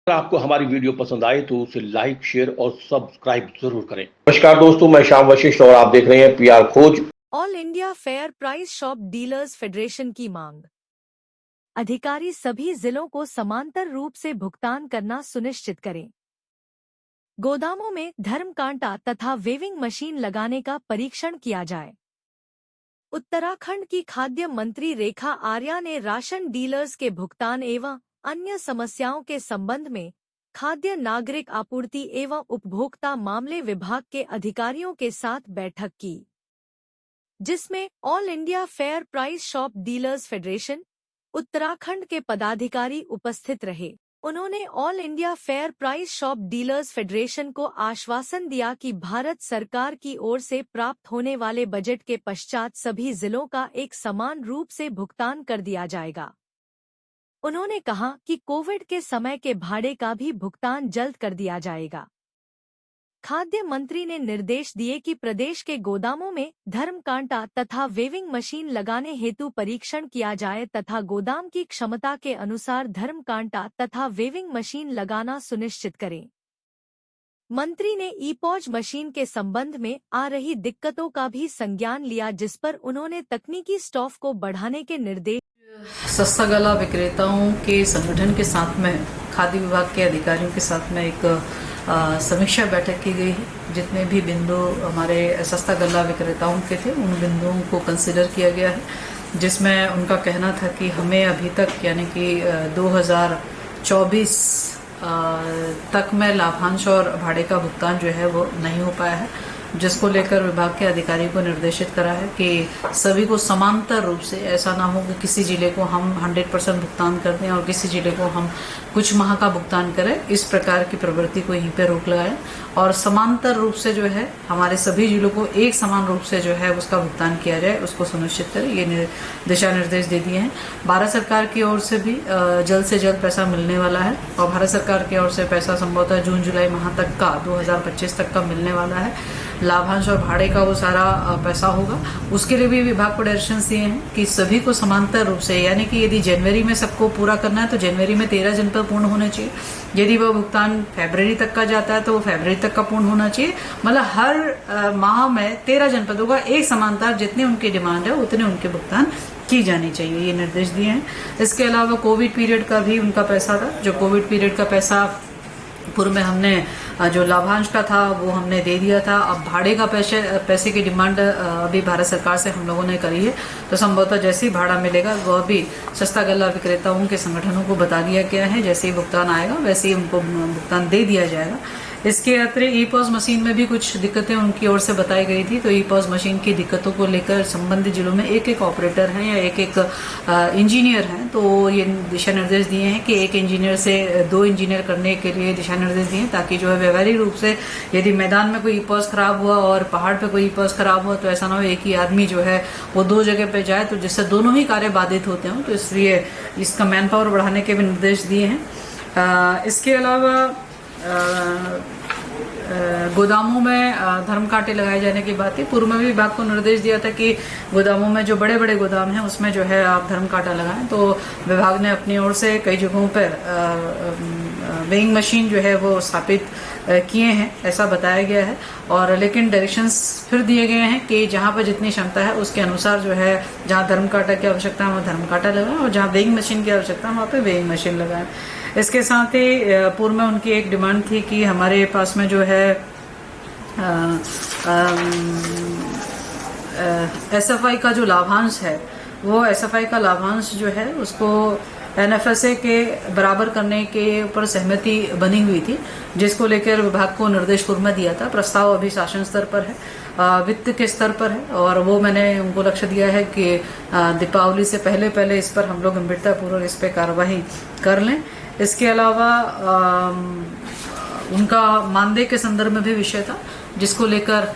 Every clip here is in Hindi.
अगर आपको हमारी वीडियो पसंद आए तो उसे लाइक, शेयर और सब्सक्राइब जरूर करें। नमस्कार दोस्तों, मैं श्याम वशिष्ठ और आप देख रहे हैं पीआर खोज। All India fair price shop dealers federation की मांग। अधिकारी सभी जिलों को समांतर रूप से भुगतान करना सुनिश्चित करें। गोदामों में धर्म कांटा तथा वेविंग मशीन लगाने का परीक्षण किया जाए। उत्तराखंड की खाद्य मंत्री रेखा आर्या ने राशन डीलर्स के भुगतान एवं अन्य समस्याओं के संबंध में खाद्य नागरिक आपूर्ति एवं उपभोक्ता मामले विभाग के अधिकारियों के साथ बैठक की, जिसमें all India fair price shop dealers federation Uttarakhand के पदाधिकारी उपस्थित रहे। उन्होंने all India fair price shop dealers federation को आश्वासन दिया कि भारत सरकार की ओर से प्राप्त होने वाले बजट के पश्चात सभी जिलों का एक समान रूप से भुगतान कर दिया जाएगा। उन्होंने कहा कि कोविड के समय के भाड़े का भी भुगतान जल्द कर दिया जाएगा। खाद्य मंत्री ने निर्देश दिए कि प्रदेश के गोदामों में धर्म कांटा तथा वेविंग मशीन लगाने हेतु परीक्षण किया जाए तथा गोदाम की क्षमता के अनुसार धर्म कांटा तथा वेविंग मशीन लगाना सुनिश्चित करें। मंत्री ने ईपॉज मशीन के संबंध में आ रही दिक्कतों का भी संज्ञान लिया, जिस पर उन्होंने तकनीकी स्टाफ को बढ़ाने के निर्देश। सस्ता गला विक्रेताओं के संगठन के साथ में खाद्य विभाग के अधिकारियों के साथ में एक समीक्षा बैठक की गई है। जितने भी बिंदु हमारे सस्ता गल्ला विक्रेताओं के थे उन बिंदुओं को कंसिडर किया गया है, जिसमें उनका कहना था कि हमें अभी तक यानी कि 2024 तक में लाभांश और भाड़े का भुगतान जो है वो नहीं हो पाया है, जिसको लेकर विभाग के अधिकारी को निर्देशित करा है कि सभी को समांतर रूप से, ऐसा ना हो कि किसी जिले को हम 100% भुगतान कर दें और किसी जिले को हम कुछ माह का भुगतान करें। इस प्रकार की प्रवृत्ति को यहीं पे रोक लगाएं और समांतर रूप से जो है हमारे सभी जिलों को एक समान रूप से जो है उसका भुगतान किया जाए, उसको सुनिश्चित करें। ये दिशा निर्देश दे दिए हैं। भारत सरकार की ओर से भी जल्द से जल्द पैसा मिलने वाला है और भारत सरकार की ओर से पैसा संभवतः जून जुलाई माह तक का 2025 तक का मिलने वाला है। लाभांश और भाड़े का वो सारा पैसा होगा। उसके लिए भी विभाग को डायरेक्शंस दिए हैं कि सभी को समांतर रूप से, यानी कि यदि जनवरी में सबको पूरा करना है तो जनवरी में 13 जनपद पूर्ण होने चाहिए। यदि वह भुगतान फरवरी तक का जाता है तो वो फरवरी तक का पूर्ण होना चाहिए। मतलब हर माह में 13 जनपदों का एक समांतर जितने उनकी डिमांड है उतने उनके भुगतान की जानी चाहिए, ये निर्देश दिए हैं। इसके अलावा कोविड पीरियड का भी उनका पैसा था, जो कोविड पीरियड का पैसा पूर्व में हमने जो लाभांश का था वो हमने दे दिया था। अब भाड़े का पैसे की डिमांड अभी भारत सरकार से हम लोगों ने करी है, तो संभवतः जैसे ही भाड़ा मिलेगा वह भी सस्ता गल्ला विक्रेताओं के संगठनों को बता दिया गया है। जैसे ही भुगतान आएगा वैसे ही उनको भुगतान दे दिया जाएगा। इसके अतिरिक्त ईपॉज मशीन में भी कुछ दिक्कतें उनकी ओर से बताई गई थी, तो ईपॉज मशीन की दिक्कतों को लेकर संबंधित जिलों में एक एक ऑपरेटर हैं या एक एक इंजीनियर हैं, तो ये दिशा निर्देश दिए हैं कि एक इंजीनियर से 2 इंजीनियर करने के लिए दिशा निर्देश दिए हैं, ताकि जो है व्यवहारिक रूप से यदि मैदान में कोई ईपॉज खराब हुआ और पहाड़ पे कोई ईपॉज खराब हुआ तो ऐसा ना हो एक ही आदमी जो है वो 2 जगह पे जाए, तो जिससे दोनों ही कार्य बाधित होते हों। तो इसलिए इसका मैन पावर बढ़ाने के भी निर्देश दिए हैं। इसके अलावा गोदामों में धर्म कांटे लगाए जाने की बात है। पूर्व में भी विभाग को निर्देश दिया था कि गोदामों में जो बड़े बड़े गोदाम हैं उसमें जो है आप धर्म कांटा लगाएं, तो विभाग ने अपनी ओर से कई जगहों पर वेइंग मशीन जो है वो स्थापित किए हैं, ऐसा बताया गया है। और लेकिन डायरेक्शंस फिर दिए गए हैं कि जहां पर जितनी क्षमता है उसके अनुसार जो है जहां धर्म कांटा की आवश्यकता है वहाँ धर्म कांटा लगाएं और जहां वेइंग मशीन की आवश्यकता है वहाँ पे वेइंग मशीन लगाएं। इसके साथ ही पूर्व में उनकी एक डिमांड थी कि हमारे पास में जो है एसएफआई का जो लाभांश है वो एसएफआई का लाभांश जो है उसको एनएफएसए के बराबर करने के ऊपर सहमति बनी हुई थी, जिसको लेकर विभाग को निर्देश पूर्व में दिया था। प्रस्ताव अभी शासन स्तर पर है, वित्त के स्तर पर है और वो मैंने उनको लक्ष्य दिया है कि दीपावली से पहले इस पर हम लोग गंभीरतापूर्वक इस पर कार्रवाई कर लें। इसके अलावा उनका मानदेय के संदर्भ में भी विषय था जिसको लेकर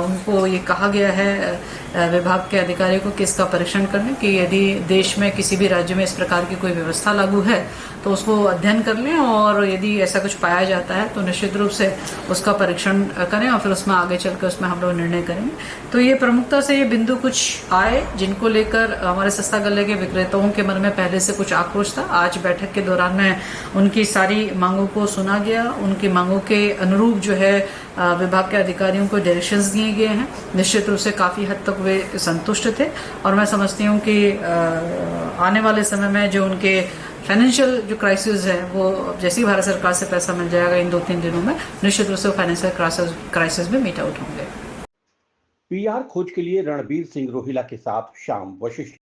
उनको ये कहा गया है विभाग के अधिकारियों को कि इसका परीक्षण करने कि यदि देश में किसी भी राज्य में इस प्रकार की कोई व्यवस्था लागू है तो उसको अध्ययन कर लें और यदि ऐसा कुछ पाया जाता है तो निश्चित रूप से उसका परीक्षण करें और फिर उसमें आगे चलकर उसमें हम लोग निर्णय करेंगे। तो ये प्रमुखता से ये बिंदु कुछ आए जिनको लेकर हमारे सस्ता गल्ले के विक्रेताओं के मन में पहले से कुछ आक्रोश था। आज बैठक के दौरान में उनकी सारी मांगों को सुना गया, उनकी मांगों के अनुरूप जो है विभाग के अधिकारियों को डायरेक्शंस दिए गए हैं। निश्चित रूप से काफ़ी हद तक वे संतुष्ट थे और मैं समझती हूँ कि आने वाले समय में जो उनके फाइनेंशियल जो क्राइसिस है वो जैसे ही भारत सरकार से पैसा मिल जाएगा इन 2-3 दिनों में निश्चित रूप से फाइनेंशियल क्राइसिस भी मीट आउट होंगे। पीआर खोज के लिए रणबीर सिंह रोहिला के साथ श्याम वशिष्ठ।